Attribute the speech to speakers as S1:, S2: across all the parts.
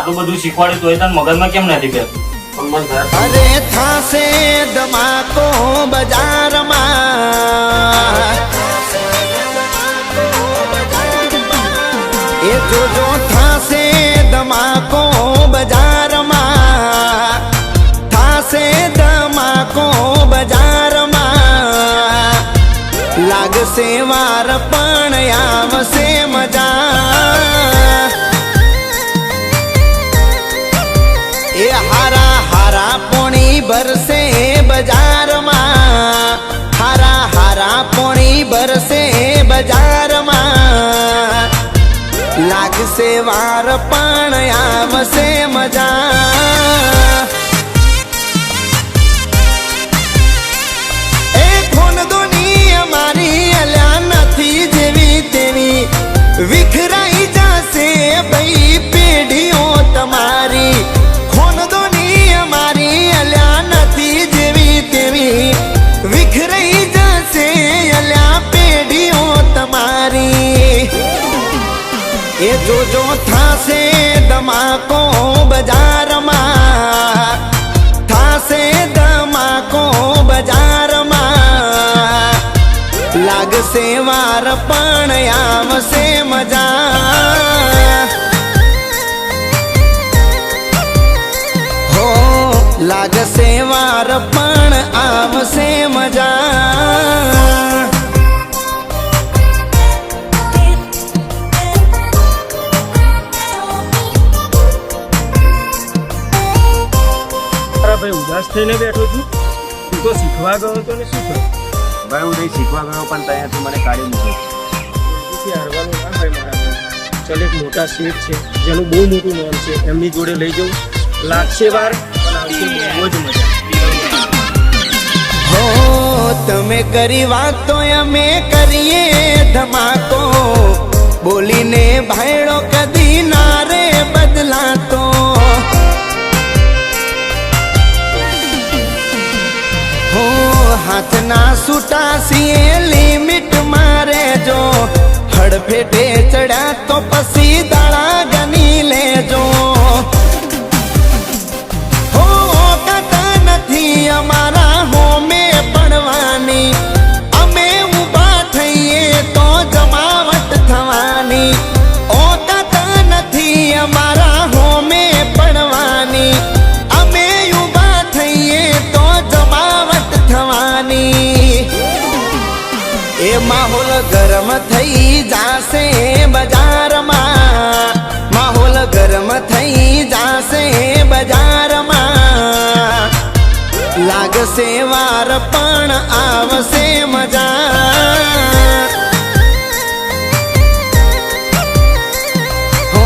S1: આટલું બધું શીખવાડ્યું તોય તને મગજમાં કેમ નથી બેસતું?
S2: અરે થાશે ધમાકો બજારમાં, એ જોજો થાશે ધમાકો બજારમાં, થાશે ધમાકો બજારમાં, લાગશે વાર પણ આવશે મજા, એ હારા હારા પોણી ભરશે બજારમાં, હારા હારા પોણી ભરશે બજારમાં, લાગશે વાર પણ આવશે મજા, એ ખોન દોની અમારી અલ્યા નથી જેવી તેવી, વિખરાઈ જશે ભાઈ પેઢીઓ તમારી, ખોન દોની અમારી અલ્યા નથી જેવી તેવી, વિખરાઈ જશે અલ્યા પેઢીઓ તમારી, એ જોજો થાશે ધમાકો બજારમાં, થાશે ધમાકો બજારમાં, લાગશે વાર પણ આવશે મજા, હો લાગશે વાર પણ આવશે મજા.
S3: ભાઈ ઉદાસ થઈને બેઠો છું, તું તો શીખવા ગયો તો ને શું થયું?
S4: ભાઈ હું નહીં શીખવા ગયો પણ ત્યાંથી મને કાઢી મૂક્યો.
S3: પછી હારવાનું ના ભાઈ મારા. ચાલ એક મોટા શેઠ છે જેનું બહુ મોટું નામ છે, એમની જોડે લઈ જવું, લાગશે વાર પણ આવશે બહુ જ મજા.
S2: હો તમે કરી વાત તો અમે કરીએ ધમાકો, બોલીને ભાઈડો કદી ના રે બદલાતો, હો હાથના છૂટા છીએ લિમિટ મારે જો, હડફેટે ચડ્યા તો પછી દાડા ગણી લેજો, હો કતા નથી અમારા હોમે પડવાની, અમે ઊભા થઈએ તો જમાવટ થવાની, ઓ કતા નથી અમારા હોમે પડવાની, અમે ઊભા થઈએ તો જમાવટ થવાની, એ માહોલ ગરમ થઈ જાશે બજારમાં, માહોલ ગરમ થઈ જાશે બજારમાં, લાગશે વાર પણ આવશે મજા, હો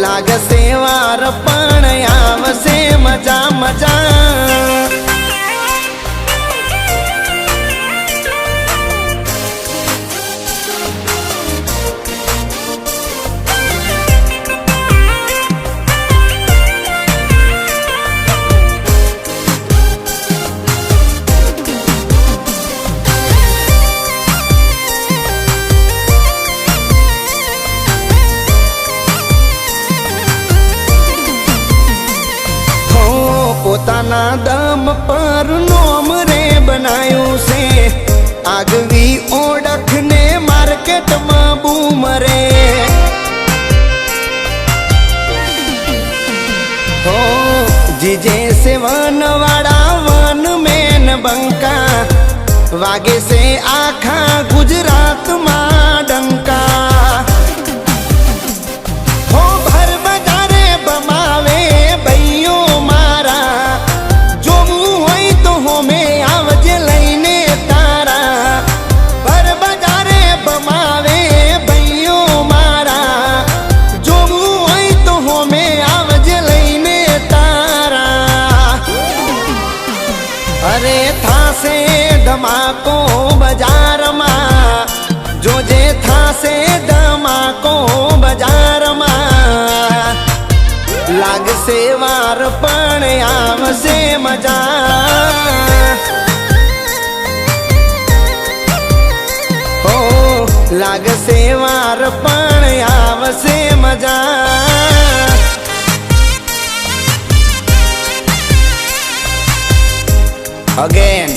S2: લાગશે વાર પણ આવશે મજા મજા. પોતાના દમ પર નોમ રે બનાયું છે, આગવી ઓળખને માર્કેટમાં બૂમ રે, હો જીજે સેવન વાળા વન મેન બંકા, વાગે છે આખા ગુજરાતમાં ડંકા, હો ભર બજારે બમાવે ભાઈઓ મારા, જોવું હોય તો હોમે આવજે લઈને તારા, ભર બજારે બમાવે ભાઈઓ મારા, જોવું હોય તો હોમે આવજે લઈને તારા, અરે થાશે ધમાકો બજારમાં, જોજે થાશે ધમાકો બજારમાં, લાગશે વાર પણ આવશે મજા, હો લાગશે વાર પણ આવશે મજા. અગેન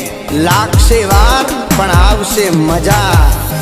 S2: લાગશે વાર પણ આવશે મજા.